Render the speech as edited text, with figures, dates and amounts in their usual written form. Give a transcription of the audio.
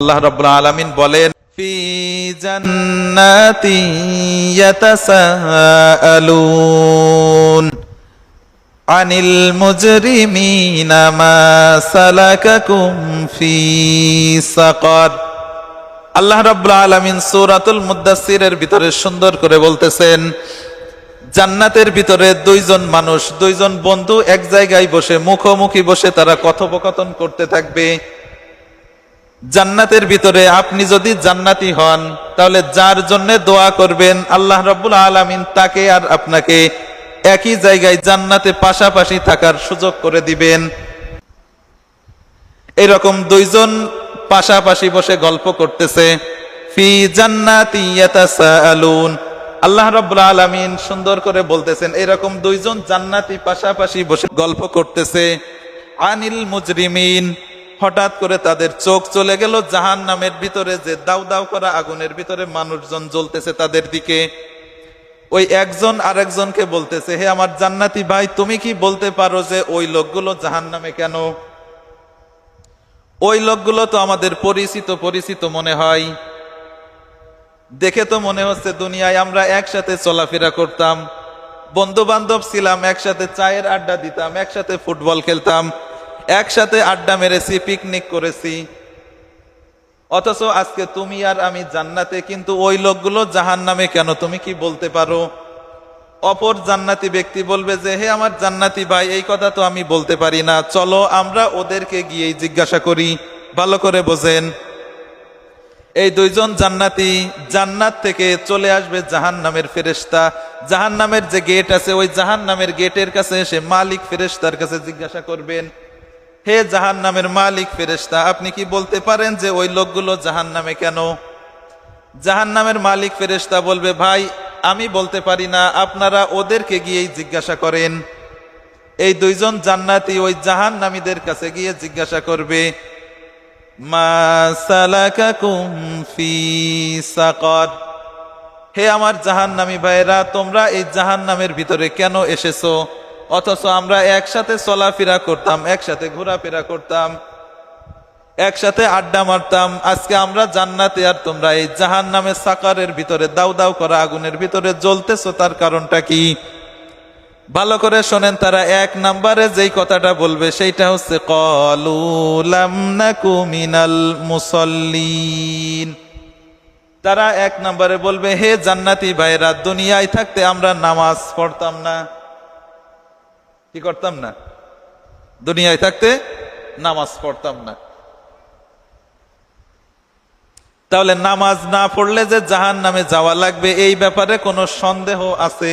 আল্লাহ রাব্বুল আলামিন বলেন, ফি জান্নাতি ইয়াতাসাআলুন আনিল মুজরিমিনা মা সালাকাকুম ফি সাকার। আল্লাহ রাব্বুল আলামিন সূরাতুল মুদ্দাসসিরের ভিতরে সুন্দর করে বলতেছেন, জান্নাতের ভিতরে দুইজন মানুষ, দুইজন বন্ধু এক জায়গায় বসে মুখোমুখি বসে তারা কথোপকথন করতে থাকবে। জান্নাতের ভিতরে আপনি যদি জান্নাতি হন তাহলে যার জন্য দোয়া করবেন আল্লাহ রাব্বুল আলামিন তাকে আর আপনাকে একই জায়গায় জান্নাতে পাশাপাশি থাকার সুযোগ করে দিবেন। এরকম দুইজন পাশাপাশি বসে গল্প করতেছে, ফি জান্নাতি ইয়াতাসাআলুন। আল্লাহ রাব্বুল আলামিন সুন্দর করে বলতেছেন, এরকম দুইজন জান্নাতি পাশাপাশি বসে গল্প করতেছে। আনিল মুজরিমিন, হঠাৎ করে তাদের চোখ চলে গেল জাহান্নামের ভিতরে, যে দাউ দাউ করা আগুনের ভিতরে মানুষজন জ্বলতেছে তাদের দিকে। ওই একজন আরেকজনকে বলতেছে, হে আমার জান্নাতি ভাই, তুমি কি বলতে পারো যে ওই লোকগুলো জাহান্নামে কেন? ওই লোকগুলো তো আমাদের পরিচিত মনে হয়, দেখে তো মনে হচ্ছে দুনিয়ায় আমরা একসাথে চলাফেরা করতাম, বন্ধু বান্ধব ছিলাম, একসাথে চায়ের আড্ডা দিতাম, একসাথে ফুটবল খেলতাম, একসাথে আড্ডা মেরেছি, পিকনিক করেছি, অথচ আজকে তুমি আর আমি জান্নাতে, কিন্তু ওই লোকগুলো জাহান্নামে কেন? তুমি কি বলতে পারো? অপর জান্নাতি ব্যক্তি বলবে যে, হে আমার জান্নাতি ভাই, এই কথা তো আমি বলতে পারি না, চলো আমরা ওদেরকে গিয়েই জিজ্ঞাসা করি। ভালো করে বোঝেন, এই দুইজন জান্নাতি, জান্নাত থেকে চলে আসবে জাহান্নামের ফেরেশতা। জাহান্নামের যে গেট আছে, ওই জাহান্নামের গেটের কাছে এসে মালিক ফেরেশতার কাছে জিজ্ঞাসা করবেন, হে জাহান্নামের মালিক ফেরেশতা, আপনি কি বলতে পারেন যে ওই লোকগুলো জাহান্নামে কেন? জাহান্নামের মালিক ফেরেশতা বলবে, ভাই আমি বলতে পারি না, আপনারা ওদেরকে গিয়েই জিজ্ঞাসা করেন। এই দুইজন জান্নাতি ওই জাহান্নামীদের কাছে গিয়ে জিজ্ঞাসা করবে, মা সালাকাকুম ফি সাকার, হে আমার জাহান্নামী ভাইরা, তোমরা এই জাহান্নামের ভিতরে কেন এসেছো? অথচ আমরা একসাথে চলাফেরা করতাম, একসাথে ঘোরাফেরা করতাম, একসাথে আড্ডা মারতাম, আজকে আমরা জান্নাতে আর তোমরা এই জাহান্নামের সাকারের ভিতরে দাউ দাউ করা আগুনের ভিতরে জ্বলতেছো, তার কারণটা কি? ভালো করে শোনেন, তারা এক নম্বরে যেই কথাটা বলবে সেইটা হচ্ছে, ক্বালু লাম নাকু মিনাল মুসাল্লিন। তারা এক নম্বরে বলবে, হে জান্নাতি ভাইরা, দুনিয়ায় থাকতে আমরা নামাজ পড়তাম না। কি করতাম না? দুনিয়ায় থাকতে নামাজ পড়তাম না। তাহলে নামাজ না পড়লে যে জাহান্নামে যাওয়া লাগবে, এই ব্যাপারে কোনো সন্দেহ আছে?